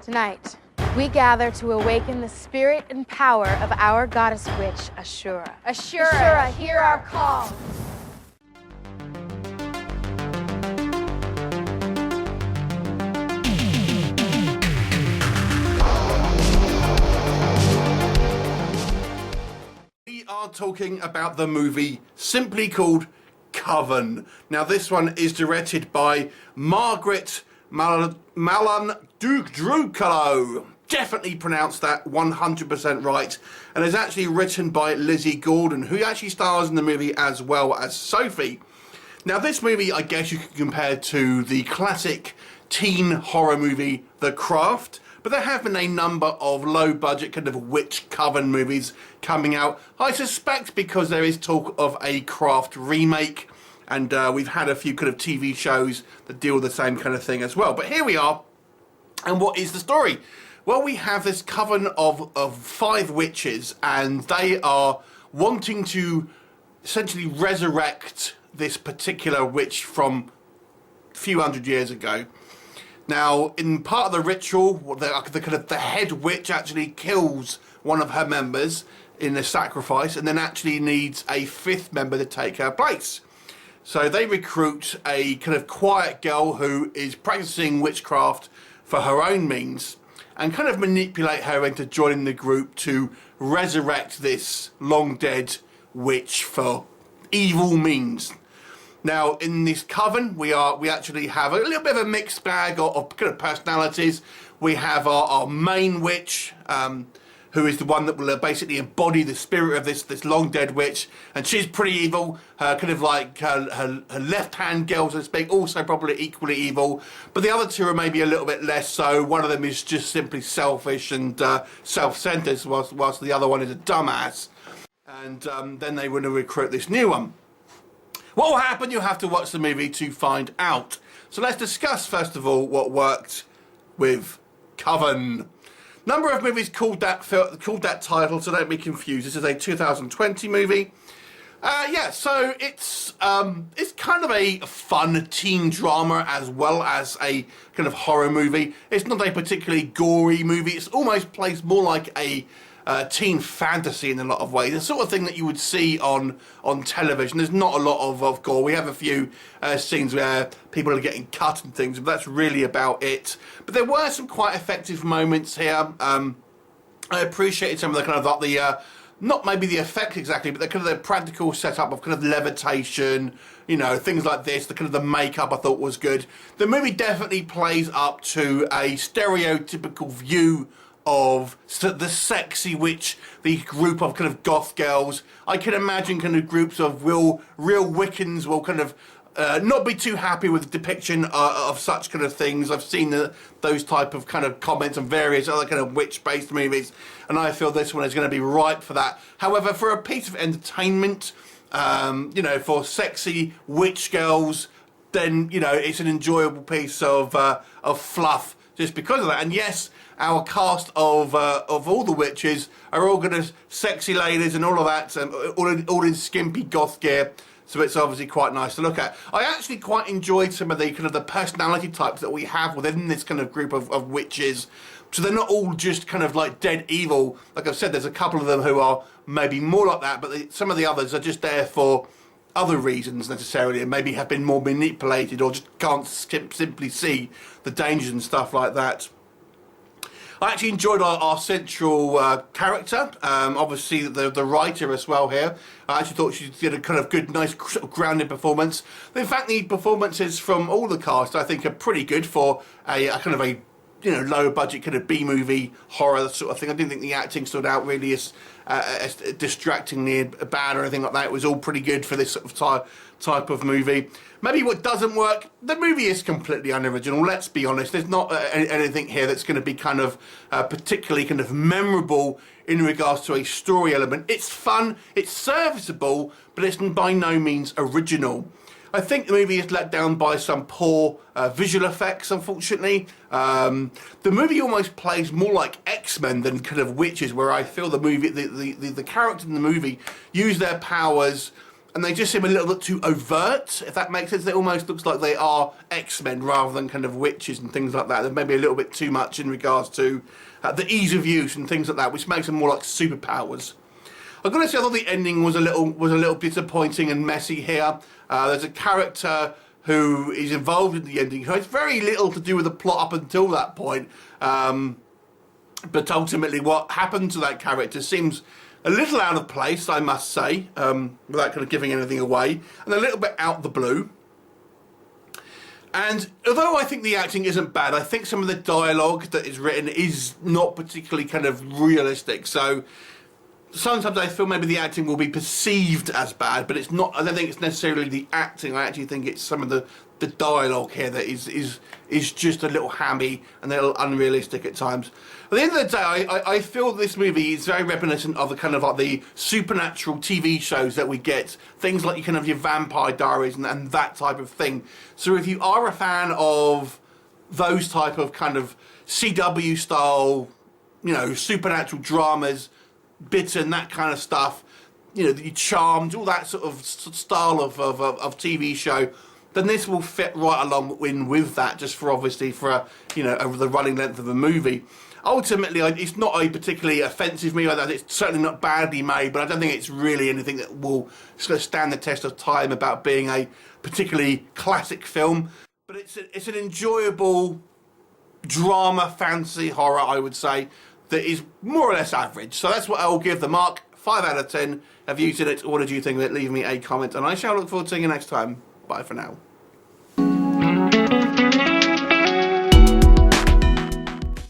Tonight, we gather to awaken the spirit and power of our goddess witch, Ashura. Ashura, hear our call. We are talking about the movie simply called Coven. Now, this one is directed by Margaret Malan-Dukdrukalo. Definitely pronounced that 100% right. And is actually written by Lizze Gordon, who actually stars in the movie as well as Sophie. Now, this movie, I guess you could compare to the classic teen horror movie, The Craft. But there have been a number of low-budget kind of witch coven movies coming out. I suspect because there is talk of a Craft remake. And we've had a few kind of TV shows that deal with the same kind of thing as well. But here we are. And what is the story? Well, we have this coven of 5 witches, and they are wanting to essentially resurrect this particular witch from a few hundred years ago. Now, in part of the ritual, the head witch actually kills one of her members in a sacrifice, and then actually needs a 5th member to take her place. So they recruit a kind of quiet girl who is practicing witchcraft for her own means, and kind of manipulate her into joining the group to resurrect this long dead witch for evil means. Now, in this coven, we actually have a little bit of a mixed bag of kind of personalities. We have our main witch, who is the one that will basically embody the spirit of this long dead witch, and she's pretty evil. Kind of like her left hand girl, so to speak, also probably equally evil. But the other two are maybe a little bit less so. One of them is just simply selfish and self-centered, whilst the other one is a dumbass. And then they want to recruit this new one. What will happen? You'll have to watch the movie to find out. So let's discuss first of all what worked with Coven. Number of movies called that title, so don't be confused. This is a 2020 movie. So it's kind of a fun teen drama as well as a kind of horror movie. It's not a particularly gory movie. It's almost plays more like a teen fantasy in a lot of ways. The sort of thing that you would see on television. There's not a lot of gore. We have a few scenes where people are getting cut and things, but that's really about it. But there were some quite effective moments here. I appreciated some of the kind of not maybe the effects exactly, but the kind of the practical setup of kind of levitation, you know, things like this. The kind of the makeup I thought was good. The movie definitely plays up to a stereotypical view of the sexy witch, the group of kind of goth girls. I can imagine kind of groups of real Wiccans will kind of not be too happy with the depiction of such kind of things. I've seen those type of kind of comments on various other kind of witch-based movies, and I feel this one is going to be ripe for that. However, for a piece of entertainment, you know, for sexy witch girls, then, you know, it's an enjoyable piece of fluff just because of that. And yes, our cast of all the witches are all kind of sexy ladies and all of that, all in skimpy goth gear. So it's obviously quite nice to look at. I actually quite enjoyed some of the kind of the personality types that we have within this kind of group of witches. So they're not all just kind of like dead evil. Like I've said, there's a couple of them who are maybe more like that, but some of the others are just there for other reasons necessarily, and maybe have been more manipulated or just can't simply see the dangers and stuff like that. I actually enjoyed our central character, obviously the writer as well here. I actually thought she did a kind of good, nice, sort of grounded performance. In fact, the performances from all the cast, I think, are pretty good for a kind of a, you know, low budget kind of B-movie horror sort of thing. I didn't think the acting stood out really as distractingly bad or anything like that. It was all pretty good for this sort of type of movie. Maybe what doesn't work, the movie is completely unoriginal, let's be honest. There's not anything here that's going to be kind of particularly kind of memorable in regards to a story element. It's fun, it's serviceable, but it's by no means original. I think the movie is let down by some poor visual effects, unfortunately. The movie almost plays more like X-Men than kind of witches, where I feel the movie, the characters in the movie use their powers and they just seem a little bit too overt, if that makes sense. It almost looks like they are X-Men rather than kind of witches and things like that. They're maybe a little bit too much in regards to the ease of use and things like that, which makes them more like superpowers. I've got to say, I thought the ending was a little disappointing and messy here. There's a character who is involved in the ending who has very little to do with the plot up until that point. But ultimately, what happened to that character seems a little out of place, I must say, without kind of giving anything away, and a little bit out the blue. And although I think the acting isn't bad, I think some of the dialogue that is written is not particularly kind of realistic. So sometimes I feel maybe the acting will be perceived as bad, but it's not. I don't think it's necessarily the acting. I actually think it's some of the dialogue here that is just a little hammy and a little unrealistic at times. At the end of the day, I feel this movie is very reminiscent of the kind of like the supernatural TV shows that we get, things like your Vampire Diaries and that type of thing. So if you are a fan of those type of kind of CW style, supernatural dramas, Bitten, that kind of stuff, the Charmed, all that sort of style of TV show, then this will fit right along with that, just for obviously for over the running length of the movie. Ultimately, it's not a particularly offensive movie. It's certainly not badly made, but I don't think it's really anything that will sort of stand the test of time about being a particularly classic film. But it's an enjoyable drama, fantasy, horror, I would say, that is more or less average. So that's what I will give the mark. 5 out of 10. Have you seen it? What did you think of it? Leave me a comment, and I shall look forward to seeing you next time. Bye for now.